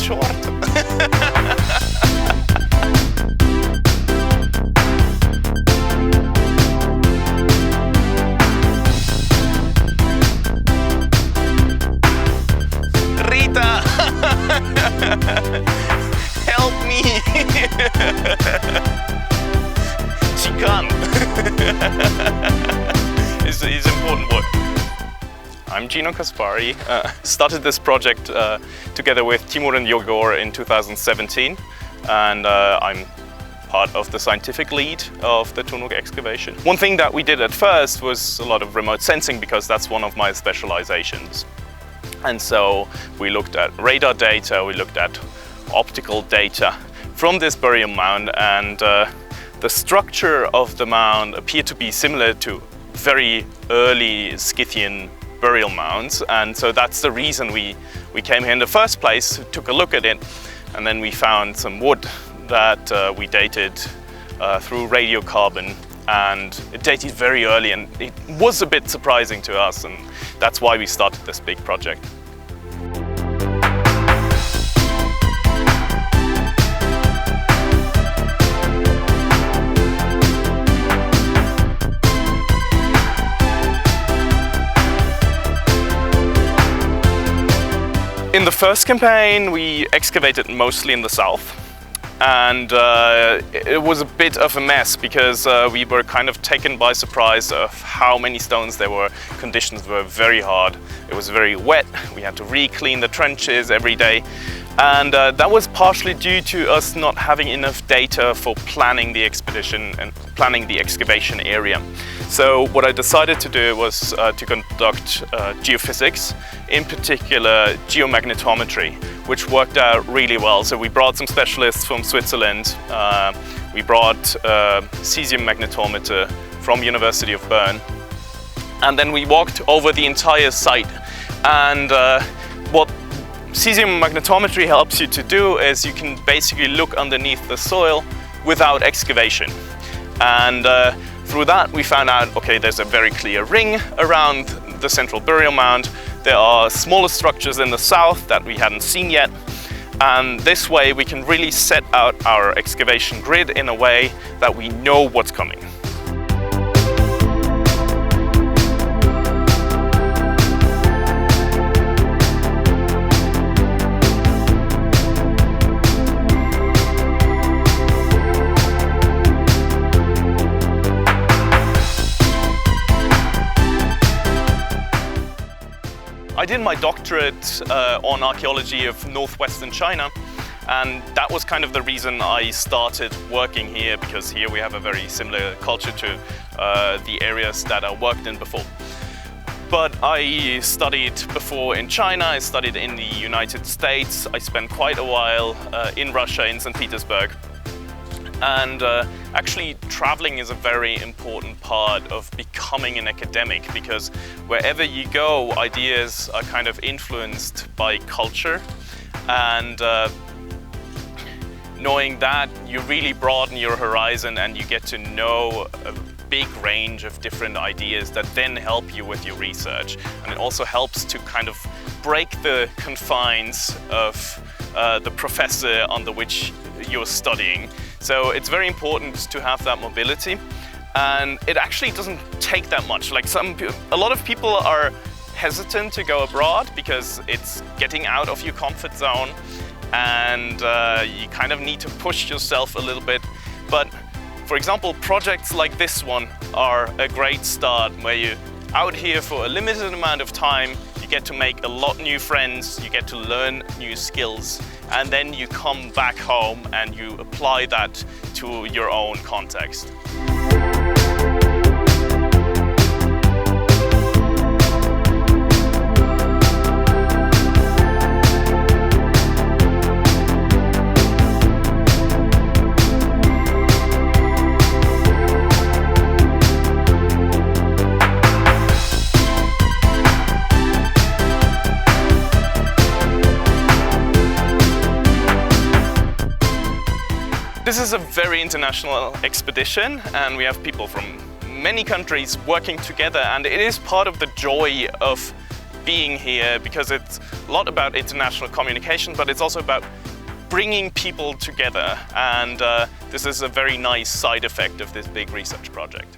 short. Rita! Help me! She can't. It's important work. I'm Джино Каспари. Started this project together with Timur and Yogor in 2017, and I'm part of the scientific lead of the Tуннуг excavation. One thing that we did at first was a lot of remote sensing, because that's one of my specializations. And so we looked at radar data, we looked at optical data from this burial mound, and the structure of the mound appeared to be similar to very early Scythian burial mounds, and so that's the reason we came here in the first place, took a look at it, and then we found some wood that we dated through radiocarbon, and it dated very early, and it was a bit surprising to us, and that's why we started this big project. In the first campaign, we excavated mostly in the south, and it was a bit of a mess, because we were kind of taken by surprise of how many stones there were. Conditions were very hard, it was very wet, we had to re-clean the trenches every day, and that was partially due to us not having enough data for planning the expedition and planning the excavation area. So what I decided to do was to conduct geophysics, in particular geomagnetometry, which worked out really well. So we brought some specialists from Switzerland, we brought cesium magnetometer from University of Bern, and then we walked over the entire site. And what cesium magnetometry helps you to do is you can basically look underneath the soil without excavation. And through that we found out, okay, there's a very clear ring around the central burial mound. There are smaller structures in the south that we hadn't seen yet. And this way we can really set out our excavation grid in a way that we know what's coming. I did my doctorate on archaeology of northwestern China, and that was kind of the reason I started working here, because here we have a very similar culture to the areas that I worked in before. But I studied before in China, I studied in the United States, I spent quite a while in Russia, in St. Petersburg. And actually traveling is a very important part of becoming an academic, because wherever you go, ideas are kind of influenced by culture, and knowing that, you really broaden your horizon and you get to know a big range of different ideas that then help you with your research. And it also helps to kind of break the confines of the professor under which you're studying. So it's very important to have that mobility, and it actually doesn't take that much. Like a lot of people are hesitant to go abroad because it's getting out of your comfort zone, and you kind of need to push yourself a little bit. But for example, projects like this one are a great start, where you're out here for a limited amount of time, you get to make a lot of new friends, you get to learn new skills, and then you come back home and you apply that to your own context. This is a very international expedition, and we have people from many countries working together, and it is part of the joy of being here, because it's a lot about international communication, but it's also about bringing people together, and this is a very nice side effect of this big research project.